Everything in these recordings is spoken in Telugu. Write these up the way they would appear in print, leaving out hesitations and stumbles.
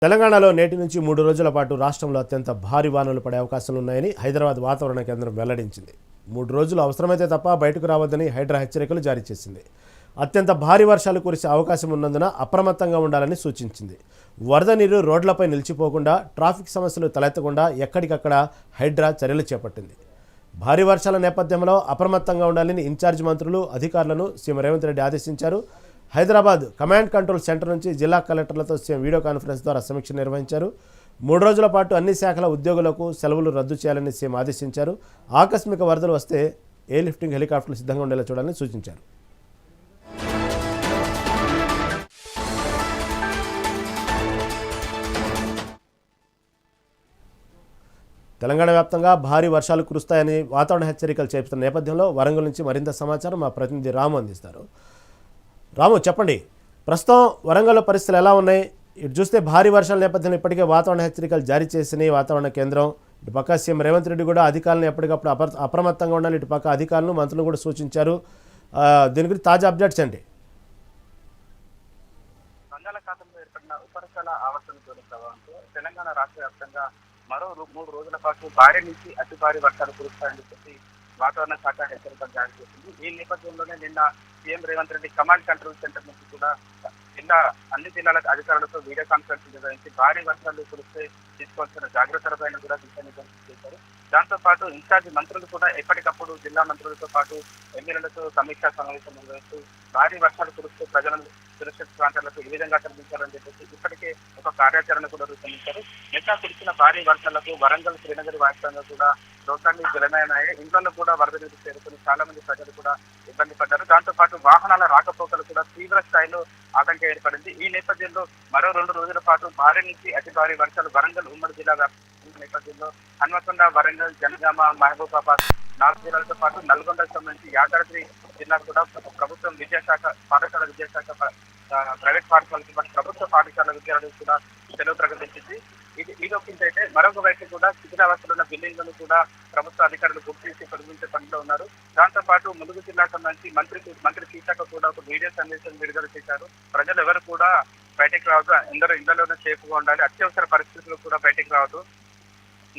తెలంగాణలో నేటి నుంచి 3 రోజుల పాటు రాష్ట్రంలో అత్యంత భారీ వానలు పడే అవకాశాలున్నాయని హైదరాబాద్ వాతావరణ కేంద్రం వెల్లడించింది. 3 రోజులు అవసరమైతే తప్ప బయటకు రావద్దని హైడ్రా హెచ్చరికలు జారీ చేసింది. అత్యంత భారీ వర్షాలు కురిసే అవకాశం ఉన్నందున అప్రమత్తంగా ఉండాలని సూచించింది. వరద నీరు రోడ్లపై నిలిచిపోకుండా, ట్రాఫిక్ సమస్యలు తలెత్తకుండా ఎక్కడికక్కడ హైడ్రా చర్యలు చేపట్టింది. భారీ వర్షాల నేపథ్యంలో అప్రమత్తంగా ఉండాలని ఇన్ఛార్జ్ మంత్రులు, అధికారులను సీఎం రేవంత్ రెడ్డి ఆదేశించారు. హైదరాబాద్ కమాండ్ కంట్రోల్ సెంటర్ నుంచి జిల్లా కలెక్టర్లతో సీఎం వీడియో కాన్ఫరెన్స్ ద్వారా సమీక్ష నిర్వహించారు. 3 రోజుల పాటు అన్ని శాఖల ఉద్యోగులకు సెలవులు రద్దు చేయాలని సీఎం ఆదేశించారు. ఆకస్మిక వరదలు వస్తే ఎయిర్ లిఫ్టింగ్ హెలికాప్టర్లు సిద్ధంగా ఉండేలా చూడాలని సూచించారు. తెలంగాణ వ్యాప్తంగా భారీ వర్షాలు కురుస్తాయని వాతావరణ హెచ్చరికలు చేస్తున్న నేపథ్యంలో వరంగల్ నుంచి మరింత సమాచారం మా ప్రతినిధి రాము అందిస్తారు. రాము, చెప్పండి, ప్రస్తుతం వరంగల్లో పరిస్థితులు ఎలా ఉన్నాయి? ఇటు చూస్తే భారీ వర్షాల నేపథ్యంలో ఇప్పటికే వాతావరణ హెచ్చరికలు జారీ చేసినాయి వాతావరణ కేంద్రం. ఇటు పక్క సీఎం రేవంత్ రెడ్డి కూడా అధికారులను ఎప్పటికప్పుడు అప్రమత్తంగా ఉండాలి. ఇటు పక్క అధికారులు, మంత్రులు కూడా సూచించారు. దీని గురించి తాజా అప్డేట్స్ ఏంటి? బంగాళాఖాతంలో ఏర్పడిన ఉపరితల ఆవర్తన ద్రోణి ప్రభావంతో తెలంగాణ రాష్ట్ర వ్యాప్తంగా మరో 3 రోజుల పాటు భారీ నుంచి అతి భారీ వర్షాలు కురుస్తాయని చెప్పి వాతావరణ శాఖ హెచ్చరికలు జారీ చేసింది. ఈ నేపథ్యంలోనే నిన్న CM Revanth Reddy command control centre నుంచి కూడా అన్ని జిల్లాల అధికారులతో వీడియో కాన్ఫరెన్స్ నిర్వహించి భారీ వర్షాలు కురిస్తే తీసుకోవాల్సిన జాగ్రత్తలపైన కూడా దిశానిర్దేశం చేశారు. దాంతో పాటు ఇన్ఛార్జ్ మంత్రులు కూడా ఎప్పటికప్పుడు జిల్లా మంత్రులతో పాటు ఎమ్మెల్యేలతో సమీక్షా సమావేశం నిర్వహిస్తూ భారీ వర్షాలు కురిస్తే ప్రజలను సురక్షిత ప్రాంతాలకు ఏ విధంగా తరలించాలని చెప్పేసి ఇప్పటికే ఒక కార్యాచరణ కూడా రూపొందించారు. నిన్న కురిసిన భారీ వర్షాలకు వరంగల్, శ్రీనగర్ వ్యాప్తంగా కూడా రోడ్లన్నీ జలమయమయ్యాయి. ఇంట్లో కూడా వరద నీరు చేరుకుని చాలా మంది ప్రజలు కూడా ఇబ్బంది పడ్డారు. దాంతో పాటు వాహనాల రాకపోకలు కూడా తీవ్ర స్థాయిలో ఆటంకం ఏర్పడింది. ఈ నేపథ్యంలో మరో 2 రోజుల పాటు భారీ నుంచి అతి భారీ వర్షాలు వరంగల్ ఉమ్మడి జిల్లా నేపథ్యంలో హన్మకొండ, వరంగల్, జనగామ, మహబూబాబాద్ 4 జిల్లాలతో పాటు నల్గొండకు సంబంధించి యాదాద్రి జిల్లా కూడా ప్రభుత్వం విద్యాశాఖ, పాఠశాల విద్యాశాఖ, ప్రైవేట్ పాఠశాలతో పాటు ప్రభుత్వ పాఠశాల విద్యార్థులు కూడా సెలవు ప్రకటించింది. ఇది ఒకంటే మరొక వైపు కూడా శిథిలావస్థలో ఉన్న బిల్డింగ్లను కూడా ప్రభుత్వ అధికారులు గుర్తించి తొలగించే పనిలో ఉన్నారు. దాంతో పాటు ములుగు జిల్లాకు సంబంధించి మంత్రి సీతక్క కూడా ఒక వీడియో సందేశం విడుదల చేశారు. ప్రజలు ఎవరు కూడా బయటకు రావద్దు, అందరూ ఇళ్లలోనే సేఫ్గా ఉండాలి, అత్యవసర పరిస్థితులు కూడా బయటకు రావద్దు,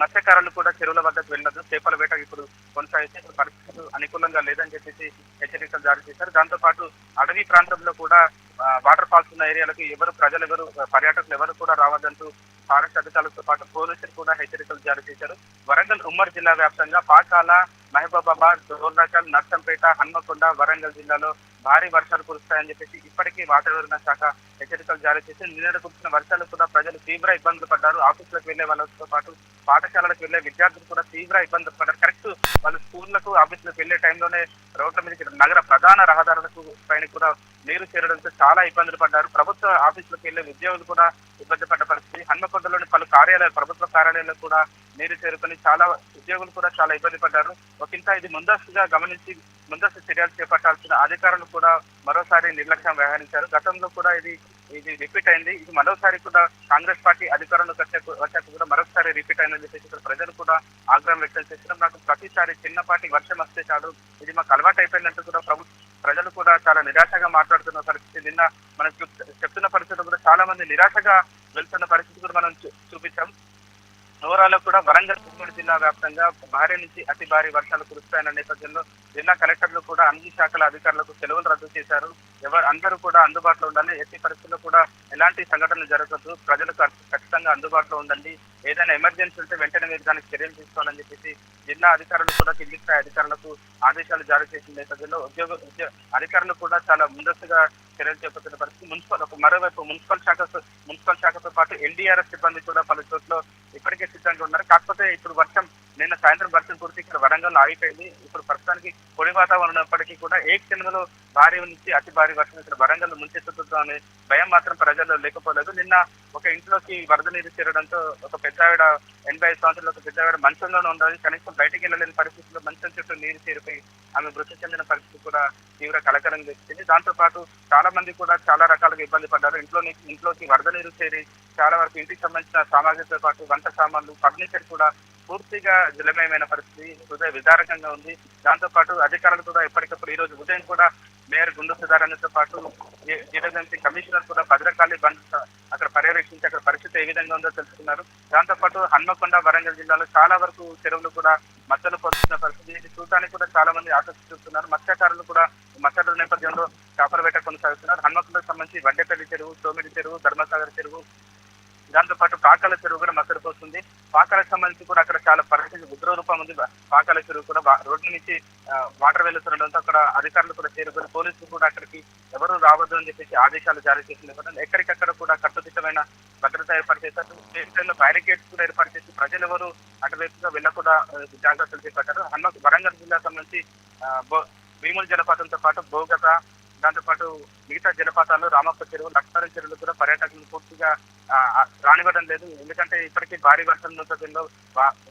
మత్స్యకారులు కూడా చెరువుల వద్దకు వెళ్ళదు, చేపల వేట ఇప్పుడు కొనసాగితే ఇప్పుడు పరిస్థితులు అనుకూలంగా లేదని చెప్పేసి హెచ్చరికలు జారీ చేశారు. దాంతో పాటు అడవి ప్రాంతంలో కూడా వాటర్ ఫాల్స్ ఉన్న ఏరియాలకు ప్రజలు పర్యాటకులు ఎవరు కూడా రావద్దంటూ ఫారెస్ట్ అధికారులతో పాటు పోలీసులు కూడా హెచ్చరికలు జారీ చేశారు. వరంగల్ ఉమ్మడి జిల్లా వ్యాప్తంగా పాకాల, మహబూబాబాద్, డోర్నకల్, నర్సంపేట, హన్మకొండ, వరంగల్ జిల్లాలో భారీ వర్షాలు కురుస్తాయని చెప్పేసి ఇప్పటికీ వాతావరణ శాఖ హెచ్చరికలు జారీ చేసి నిన్న కురిసిన వర్షాలు కూడా ప్రజలు తీవ్ర ఇబ్బందులు పడ్డారు. ఆఫీసులకు వెళ్లే వాళ్ళతో పాటు పాఠశాలలకు వెళ్లే విద్యార్థులు కూడా తీవ్ర ఇబ్బందులు పడ్డారు. కరెక్ట్ వాళ్ళు స్కూళ్లకు, ఆఫీసులకు వెళ్లే టైంలోనే రోడ్ల మీదకి నగర ప్రధాన రహదారులకు పైన కూడా నీరు చేరడంతో చాలా ఇబ్బందులు పడ్డారు. ప్రభుత్వ ఆఫీసులకు వెళ్లే ఉద్యోగులు కూడా ఇబ్బంది పడ్డ పరిస్థితి. హన్మకొండలోని పలు ప్రభుత్వ కార్యాలయాలకు కూడా నీరు చేరుకొని చాలా ఉద్యోగులు కూడా చాలా ఇబ్బంది పడ్డారు. ఒకంత ఇది ముందస్తుగా గమనించి ముందస్తు చర్యలు చేపట్టాల్సిన అధికారులు కూడా మరోసారి నిర్లక్ష్యం వ్యవహరించారు. గతంలో కూడా ఇది రిపీట్ అయింది. ఇది మరోసారి కూడా కాంగ్రెస్ పార్టీ అధికారంలోకి వచ్చాక కూడా మరొకసారి రిపీట్ అయిందని చెప్పేసి ఇక్కడ ప్రజలు కూడా ఆగ్రహం వ్యక్తం చేసిన నాకు ప్రతిసారి చిన్నపాటి వర్షం వస్తే చాలు, ఇది మాకు అలవాటు అయిపోయిందంటూ కూడా ప్రజలు కూడా చాలా నిరాశగా మాట్లాడుతున్న పరిస్థితి. నిన్న మనం చెప్తున్న పరిస్థితులు కూడా చాలా మంది నిరాశగా వెళ్తున్న పరిస్థితి కూడా మనం చూపించాం. ఓవరాల్ కూడా వరంగల్ ఉమ్మడి జిల్లా వ్యాప్తంగా భారీ నుంచి అతి భారీ వర్షాలు కురుస్తాయన్న నేపథ్యంలో జిల్లా కలెక్టర్లు కూడా అన్ని శాఖల అధికారులకు సెలవులు రద్దు చేశారు. అందరూ కూడా అందుబాటులో ఉండాలి, ఎట్టి పరిస్థితుల్లో కూడా ఎలాంటి సంఘటనలు జరగదు, ప్రజలకు ఖచ్చితంగా అందుబాటులో ఉండండి, ఏదైనా ఎమర్జెన్సీ ఉంటే వెంటనే మీరు దానికి చర్యలు తీసుకోవాలని చెప్పేసి జిల్లా అధికారులు కూడా కింది స్థాయి అధికారులకు ఆదేశాలు జారీ చేసిన నేపథ్యంలో అధికారులు కూడా చాలా ముందస్తుగా చర్యలు చేపట్టిన పరిస్థితి. మరోవైపు మున్సిపల్ శాఖతో పాటు ఎన్డీఆర్ఎఫ్ సిబ్బంది కూడా పలు చోట్ల ఇప్పటికే సిద్ధంగా ఉన్నారు. కాకపోతే ఇప్పుడు నిన్న సాయంత్రం వర్షం కురిసి ఇక్కడ వరంగల్ ఆగిపోయింది. ఇప్పుడు ప్రస్తుతానికి పొడి వాతావరణం ఉన్నప్పటికీ కూడా క్షణంలో భారీ నుంచి అతి భారీ వర్షం ఇక్కడ వరంగల్ ముంచెత్తుతుందో అనే భయం మాత్రం ప్రజల్లో లేకపోలేదు. నిన్న ఒక ఇంట్లోకి వరద నీరు చేరడంతో ఒక పెద్దావిడ 85 సంవత్సరాల ఒక పెద్దావిడ మంచంలోనే ఉండాలి, కనీసం బయటికి వెళ్ళలేని పరిస్థితుల్లో మంచం చుట్టూ నీరు చేరిపోయి ఆమె మృతి చెందిన పరిస్థితి కూడా తీవ్ర కలకలం తెచ్చింది. దాంతో పాటు చాలా మంది కూడా చాలా రకాలుగా ఇబ్బంది పడ్డారు. ఇంట్లోకి వరద నీరు చేరి చాలా వరకు ఇంటికి సంబంధించిన సామాగ్రితో పాటు వంట సామాన్లు, ఫర్నిచర్ కూడా పూర్తిగా జలమయమైన పరిస్థితి హృదయ విదారకంగా ఉంది. దాంతో పాటు అధికారులు కూడా ఎప్పటికప్పుడు ఈ రోజు ఉదయం కూడా మేయర్ గుండు సుధారాణితో పాటు జీవీఎంసీ కమిషనర్ కూడా భద్రకాళి బండ్ అక్కడ పర్యవేక్షించి అక్కడ పరిస్థితి ఏ విధంగా ఉందో తెలుసుకున్నారు. దాంతో పాటు హన్మకొండ, వరంగల్ జిల్లాలో చాలా వరకు చెరువులు కూడా మచ్చలు పోతున్న పరిస్థితి. ఇది చూడడానికి కూడా చాలా మంది ఆసక్తి చూస్తున్నారు. మత్స్యకారులు కూడా మత్స్యకారుల నేపథ్యంలో చేపల వేట కొనసాగుతున్నారు. హన్మకొండకు సంబంధించి వడ్డేపల్లి చెరువు, సోమిడి చెరువు, ధర్మసాగర్ చెరువు, దాంతో పాటు పాకాల చెరువు కూడా మసలిపోతుంది. పాకాలకు సంబంధించి కూడా అక్కడ చాలా పరిస్థితి ఉగ్ర రూపం ఉంది. పాకాల చెరువు కూడా రోడ్డు నుంచి వాటర్ వెళ్తుండడంతో అక్కడ అధికారులు కూడా చేరుకొని పోలీసులు కూడా అక్కడికి ఎవరు రావద్దు అని చెప్పేసి ఆదేశాలు జారీ చేసిన ఎక్కడికక్కడ కూడా కట్టుదిట్టమైన భద్రత ఏర్పాటు చేశారు. స్టేషన్లో బ్యారికేడ్స్ కూడా ఏర్పాటు చేసి ప్రజలు ఎవరు అటువైపుగా వెళ్ళకుండా జాగ్రత్తలు చేపట్టారు. వరంగల్ జిల్లా సంబంధించి భీముల జలపాతంతో పాటు భోగత, దాంతో పాటు మిగతా జలపాతాలు, రామప్ప చెరువు, లక్ష్మణ చెరువులు కూడా పర్యాటకులు పూర్తిగా రానివ్వడం లేదు. ఎందుకంటే ఇప్పటికీ భారీ వర్షం నేపథ్యంలో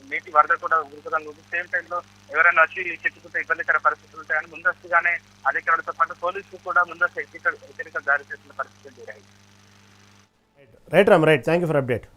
నీటి వరద కూడా ఉరుకుదంగా ఉంది. సేమ్ టైంలో ఎవరైనా వచ్చి చెట్టుకుంటే ఇబ్బందికర పరిస్థితులు ఉంటాయని ముందస్తుగానే అధికారులతో పాటు పోలీసులు కూడా ముందస్తు హెచ్చరికలు జారీ చేసిన పరిస్థితులు జరిగాయి. Right Ram, right, thank you for update.